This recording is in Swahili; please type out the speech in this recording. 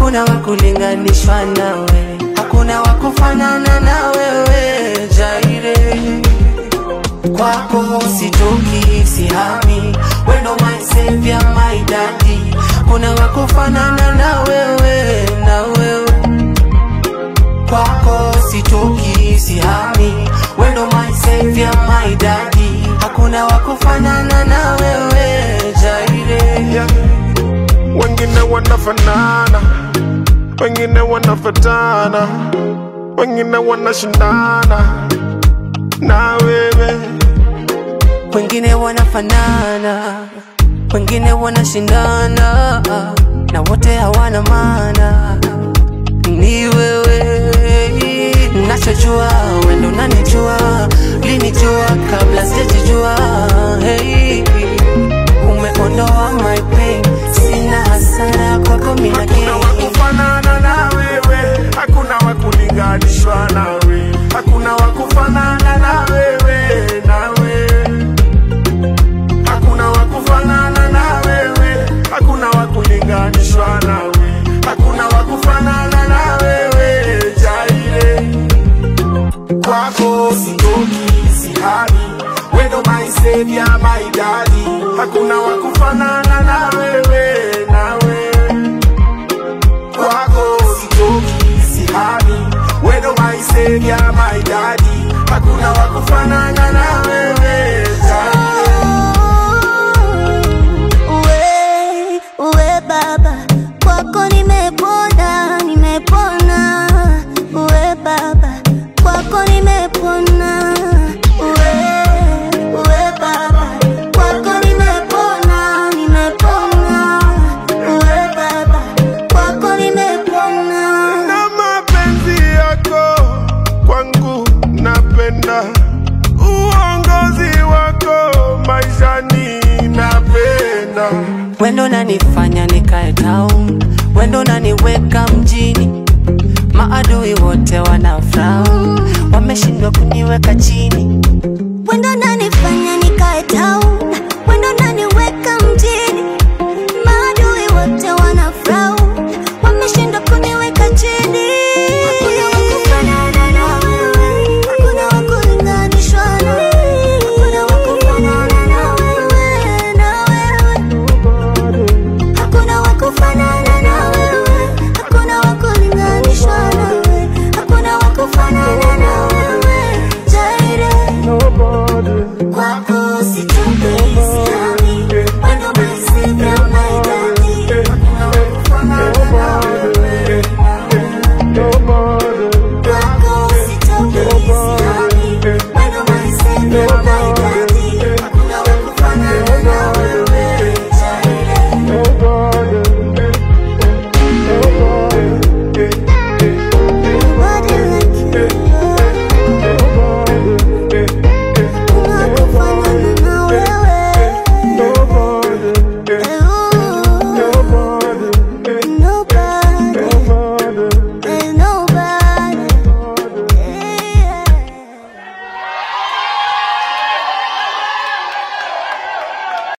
hakuna wakulinganishwa nawe, hakuna wakufanana na wewe Jaire. Kwako sitoki sihami, wewe ndo my savior my daddy, hakuna wakufanana na wewe, na wewe. Kwako sitoki sihami, wewe ndo my savior my daddy, hakuna wakufanana na wewe Jaire. Yeah. Wengine wanafanana, wengine wanafatana, wengine wanashindana na wewe. Wengine wanafanana, wengine wanashindana, na wote hawana maana. Ni wewe nachojua, wewe ndo unanijua, ulinijua kabla sijajijua. Hey, umeondoa my pain, sina hasara kwako mimi na gain. Hakuna wakufanana na wewe, hakuna wakulinganishwa nawe, hakuna wakufanana na wewe, nawe. Hakuna wakufanana na wewe, hakuna wakulinganishwa nawe, hakuna wakufanana na wewe Jaire. Kwako sitoki sihami, wewe ndo my savior my daddy, hakuna wakufanana na wewe, nawe. Kwako sitoki sihami, wewe ndo my savior my daddy, hakuna wakufanana na wewe Jaire. Uwe baba, kwako nimepona, nimepona. Uwe baba, kwako nimepona. Uwe baba, kwako nimepona, nimepona. Uwe baba, kwako nimepona. Na mapenzi yako kwangu napenda, uongozi wako maishani napenda. Wewe ndo unanifanya nikae town, wewe ndo unaniweka mjini, maadui wote wana frown, wameshindwa kuniweka chini. Wewe ndo